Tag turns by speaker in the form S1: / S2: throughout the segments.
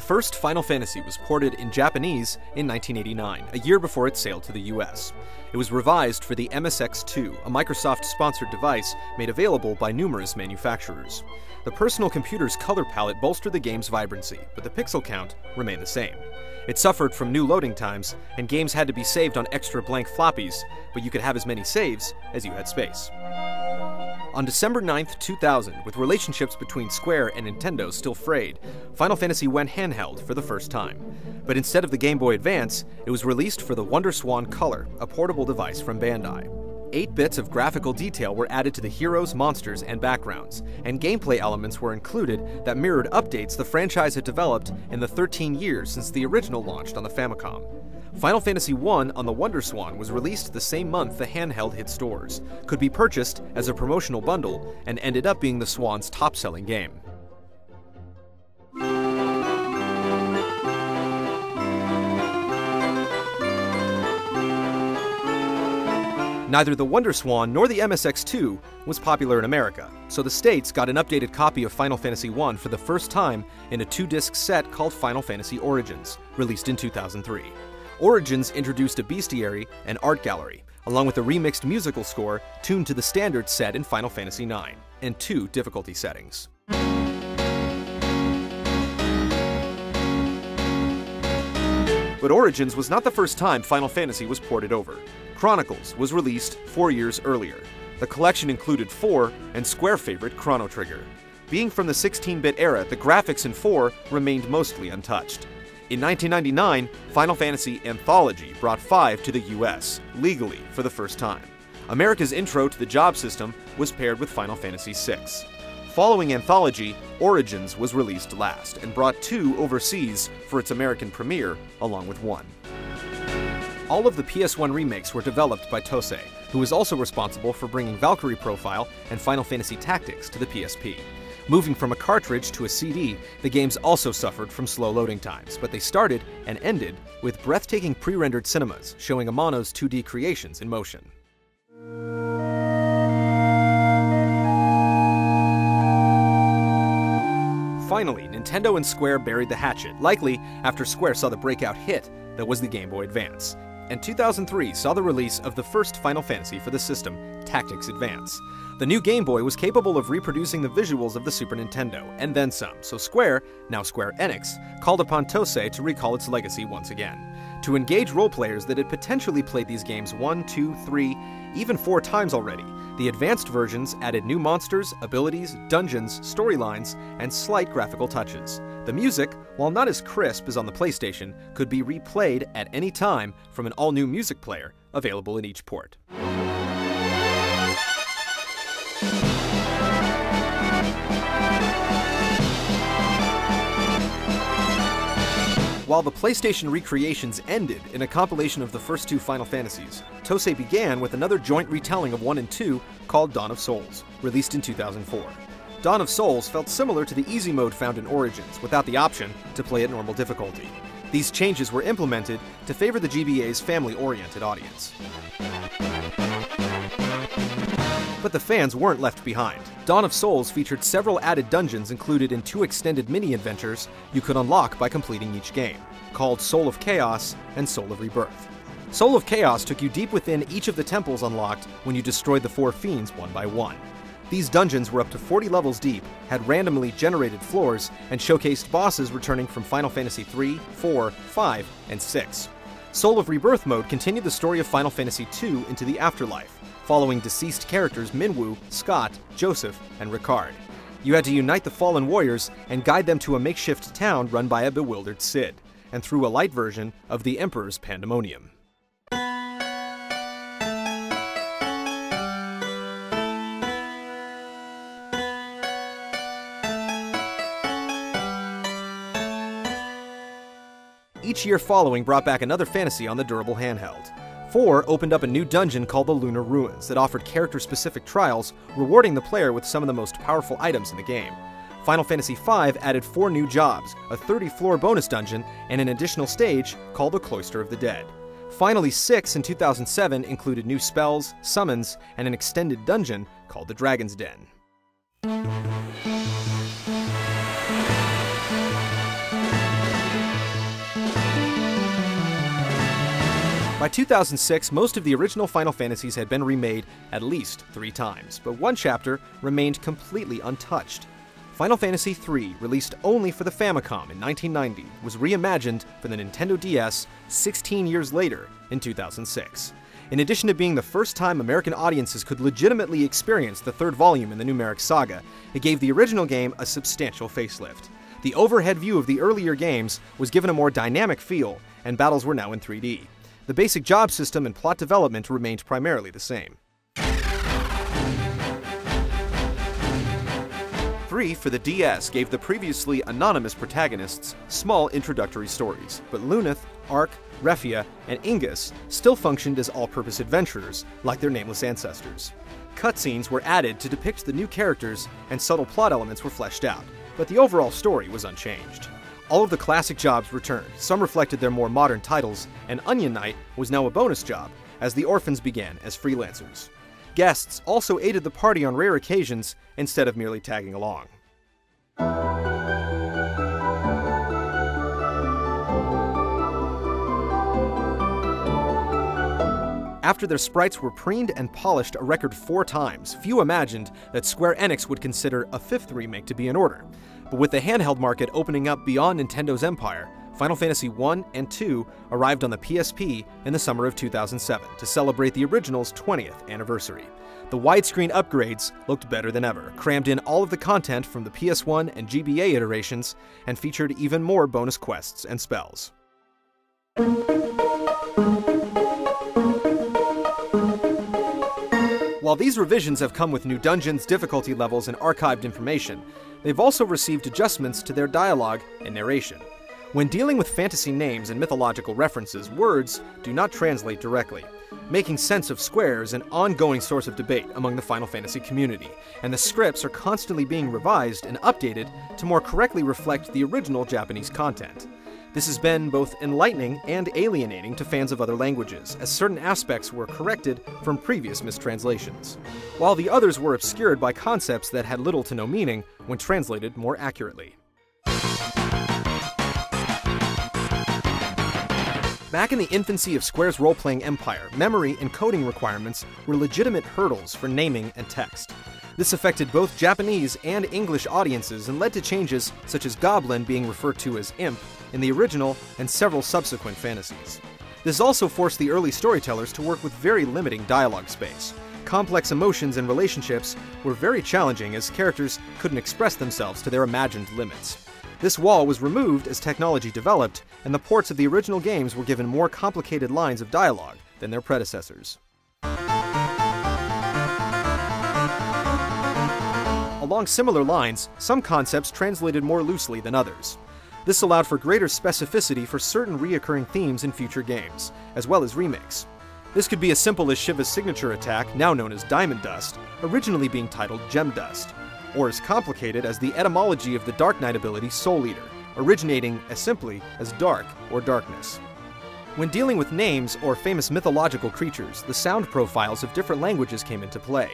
S1: first Final Fantasy was ported in Japanese in 1989, a year before it sailed to the US. It was revised for the MSX2, a Microsoft-sponsored device made available by numerous manufacturers. The personal computer's color palette bolstered the game's vibrancy, but the pixel count remained the same. It suffered from new loading times, and games had to be saved on extra blank floppies, but you could have as many saves as you had space. On December 9, 2000, with relationships between Square and Nintendo still frayed, Final Fantasy went handheld for the first time. But instead of the Game Boy Advance, it was released for the WonderSwan Color, a portable device from Bandai. 8 bits of graphical detail were added to the heroes, monsters, and backgrounds, and gameplay elements were included that mirrored updates the franchise had developed in the 13 years since the original launched on the Famicom. Final Fantasy I on the WonderSwan was released the same month the handheld hit stores, could be purchased as a promotional bundle, and ended up being the Swan's top-selling game. Neither the WonderSwan nor the MSX2 was popular in America, so the States got an updated copy of Final Fantasy I for the first time in a 2-disc set called Final Fantasy Origins, released in 2003. Origins introduced a bestiary and art gallery, along with a remixed musical score tuned to the standard set in Final Fantasy IX, and 2 difficulty settings. But Origins was not the first time Final Fantasy was ported over. Chronicles was released 4 years earlier. The collection included 4 and Square favorite Chrono Trigger. Being from the 16-bit era, the graphics in 4 remained mostly untouched. In 1999, Final Fantasy Anthology brought 5 to the US, legally for the first time. America's intro to the job system was paired with Final Fantasy VI. Following Anthology, Origins was released last, and brought 2 overseas for its American premiere, along with 1. All of the PS1 remakes were developed by Tosei, who was also responsible for bringing Valkyrie Profile and Final Fantasy Tactics to the PSP. Moving from a cartridge to a CD, the games also suffered from slow loading times, but they started and ended with breathtaking pre-rendered cinemas showing Amano's 2D creations in motion. Finally, Nintendo and Square buried the hatchet, likely after Square saw the breakout hit that was the Game Boy Advance. And 2003 saw the release of the first Final Fantasy for the system, Tactics Advance. The new Game Boy was capable of reproducing the visuals of the Super Nintendo, and then some, so Square, now Square Enix, called upon Tosei to recall its legacy once again. To engage role players that had potentially played these games 1, 2, 3, even 4 times already, the advanced versions added new monsters, abilities, dungeons, storylines, and slight graphical touches. The music, while not as crisp as on the PlayStation, could be replayed at any time from an all-new music player available in each port. While the PlayStation recreations ended in a compilation of the first 2 Final Fantasies, Tosei began with another joint retelling of 1 and 2 called Dawn of Souls, released in 2004. Dawn of Souls felt similar to the easy mode found in Origins, without the option to play at normal difficulty. These changes were implemented to favor the GBA's family-oriented audience. But the fans weren't left behind. Dawn of Souls featured several added dungeons included in 2 extended mini-adventures you could unlock by completing each game, called Soul of Chaos and Soul of Rebirth. Soul of Chaos took you deep within each of the temples unlocked when you destroyed the 4 fiends one by one. These dungeons were up to 40 levels deep, had randomly generated floors, and showcased bosses returning from Final Fantasy III, IV, V, and VI. Soul of Rebirth mode continued the story of Final Fantasy II into the afterlife, following deceased characters Minwu, Scott, Joseph, and Ricard. You had to unite the fallen warriors and guide them to a makeshift town run by a bewildered Cid, and through a light version of the Emperor's Pandemonium. Each year following brought back another fantasy on the durable handheld. 4 opened up a new dungeon called the Lunar Ruins that offered character-specific trials, rewarding the player with some of the most powerful items in the game. Final Fantasy V added 4 new jobs, a 30-floor bonus dungeon, and an additional stage called the Cloister of the Dead. Finally, 6 in 2007 included new spells, summons, and an extended dungeon called the Dragon's Den. By 2006, most of the original Final Fantasies had been remade at least 3 times, but one chapter remained completely untouched. Final Fantasy III, released only for the Famicom in 1990, was reimagined for the Nintendo DS 16 years later in 2006. In addition to being the first time American audiences could legitimately experience the 3rd volume in the numeric saga, it gave the original game a substantial facelift. The overhead view of the earlier games was given a more dynamic feel, and battles were now in 3D. The basic job system and plot development remained primarily the same. 3 for the DS gave the previously anonymous protagonists small introductory stories, but Luneth, Ark, Refia, and Ingus still functioned as all-purpose adventurers, like their nameless ancestors. Cutscenes were added to depict the new characters, and subtle plot elements were fleshed out, but the overall story was unchanged. All of the classic jobs returned, some reflected their more modern titles, and Onion Knight was now a bonus job, as the orphans began as freelancers. Guests also aided the party on rare occasions instead of merely tagging along. After their sprites were preened and polished a record 4 times, few imagined that Square Enix would consider a 5th remake to be in order. But with the handheld market opening up beyond Nintendo's empire, Final Fantasy I and II arrived on the PSP in the summer of 2007 to celebrate the original's 20th anniversary. The widescreen upgrades looked better than ever, crammed in all of the content from the PS1 and GBA iterations, and featured even more bonus quests and spells. While these revisions have come with new dungeons, difficulty levels, and archived information, they've also received adjustments to their dialogue and narration. When dealing with fantasy names and mythological references, words do not translate directly. Making sense of Square is an ongoing source of debate among the Final Fantasy community, and the scripts are constantly being revised and updated to more correctly reflect the original Japanese content. This has been both enlightening and alienating to fans of other languages, as certain aspects were corrected from previous mistranslations, while the others were obscured by concepts that had little to no meaning when translated more accurately. Back in the infancy of Square's role-playing empire, memory and coding requirements were legitimate hurdles for naming and text. This affected both Japanese and English audiences and led to changes such as Goblin being referred to as Imp in the original and several subsequent fantasies. This also forced the early storytellers to work with very limiting dialogue space. Complex emotions and relationships were very challenging as characters couldn't express themselves to their imagined limits. This wall was removed as technology developed, and the ports of the original games were given more complicated lines of dialogue than their predecessors. Along similar lines, some concepts translated more loosely than others. This allowed for greater specificity for certain recurring themes in future games, as well as remakes. This could be as simple as Shiva's signature attack, now known as Diamond Dust, originally being titled Gem Dust, or as complicated as the etymology of the Dark Knight ability Soul Eater, originating as simply as dark or darkness. When dealing with names or famous mythological creatures, the sound profiles of different languages came into play.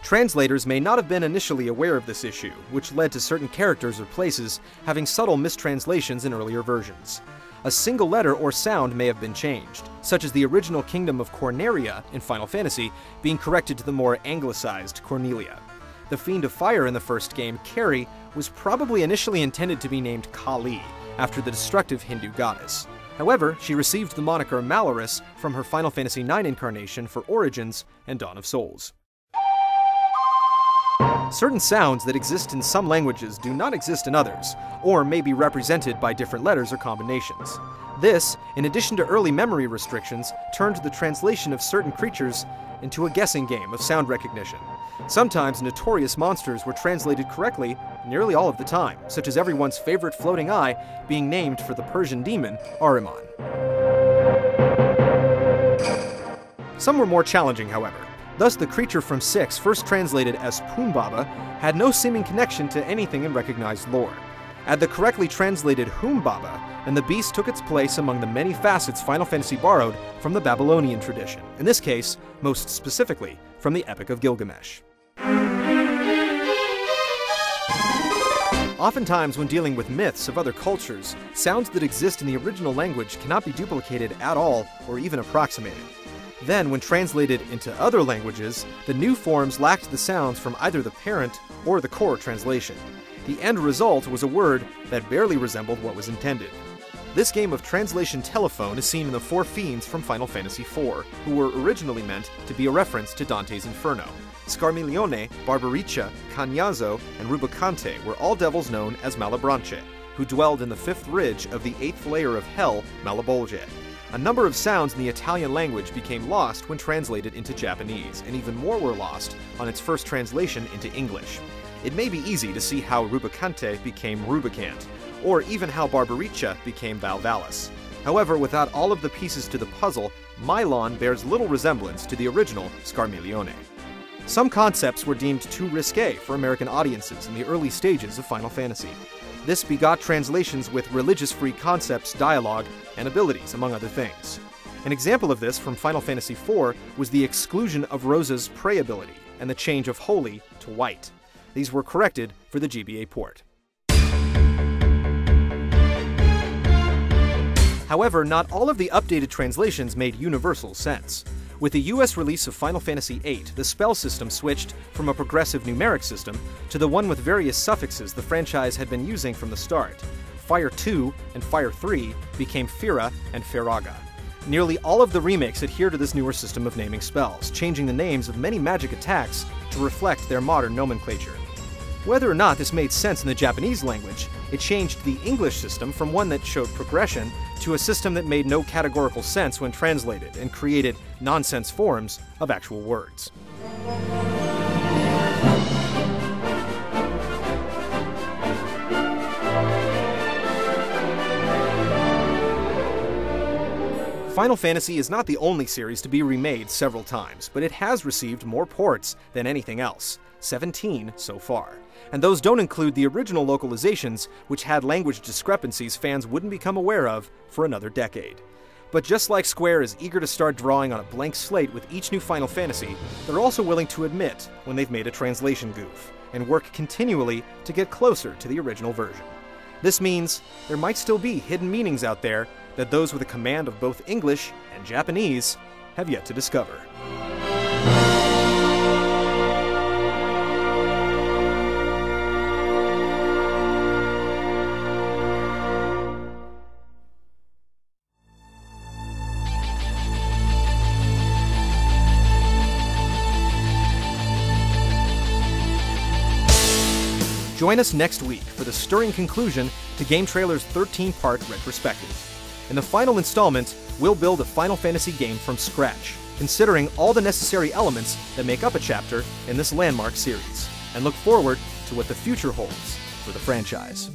S1: Translators may not have been initially aware of this issue, which led to certain characters or places having subtle mistranslations in earlier versions. A single letter or sound may have been changed, such as the original kingdom of Corneria in Final Fantasy being corrected to the more anglicized Cornelia. The Fiend of Fire in the first game, Kari, was probably initially intended to be named Kali, after the destructive Hindu goddess. However, she received the moniker Malorus from her Final Fantasy IX incarnation for Origins and Dawn of Souls. Certain sounds that exist in some languages do not exist in others, or may be represented by different letters or combinations. This, in addition to early memory restrictions, turned the translation of certain creatures into a guessing game of sound recognition. Sometimes notorious monsters were translated correctly nearly all of the time, such as everyone's favorite floating eye being named for the Persian demon, Ahriman. Some were more challenging, however. Thus, the creature from 6, first translated as Pumbaba, had no seeming connection to anything in recognized lore. Add the correctly translated Humbaba, and the beast took its place among the many facets Final Fantasy borrowed from the Babylonian tradition, in this case, most specifically, from the Epic of Gilgamesh. Oftentimes, when dealing with myths of other cultures, sounds that exist in the original language cannot be duplicated at all or even approximated. Then, when translated into other languages, the new forms lacked the sounds from either the parent or the core translation. The end result was a word that barely resembled what was intended. This game of translation telephone is seen in the four fiends from Final Fantasy IV, who were originally meant to be a reference to Dante's Inferno. Scarmiglione, Barbaricha, Cagnazzo, and Rubicante were all devils known as Malebranche, who dwelled in the fifth ridge of the eighth layer of Hell, Malebolge. A number of sounds in the Italian language became lost when translated into Japanese, and even more were lost on its first translation into English. It may be easy to see how Rubicante became Rubicant, or even how Barbaricha became Valvalis. However, without all of the pieces to the puzzle, Milon bears little resemblance to the original Scarmiglione. Some concepts were deemed too risque for American audiences in the early stages of Final Fantasy. This begot translations with religious-free concepts, dialogue, and abilities, among other things. An example of this from Final Fantasy IV was the exclusion of Rosa's Pray ability and the change of holy to white. These were corrected for the GBA port. However, not all of the updated translations made universal sense. With the US release of Final Fantasy VIII, the spell system switched from a progressive numeric system to the one with various suffixes the franchise had been using from the start. Fire 2 and Fire 3 became Fira and Firaga. Nearly all of the remakes adhere to this newer system of naming spells, changing the names of many magic attacks to reflect their modern nomenclature. Whether or not this made sense in the Japanese language, it changed the English system from one that showed progression to a system that made no categorical sense when translated and created nonsense forms of actual words. Final Fantasy is not the only series to be remade several times, but it has received more ports than anything else, 17 so far. And those don't include the original localizations, which had language discrepancies fans wouldn't become aware of for another decade. But just like Square is eager to start drawing on a blank slate with each new Final Fantasy, they're also willing to admit when they've made a translation goof, and work continually to get closer to the original version. This means there might still be hidden meanings out there that those with a command of both English and Japanese have yet to discover. Join us next week for the stirring conclusion to Game Trailer's 13-part retrospective. In the final installment, we'll build a Final Fantasy game from scratch, considering all the necessary elements that make up a chapter in this landmark series, and look forward to what the future holds for the franchise.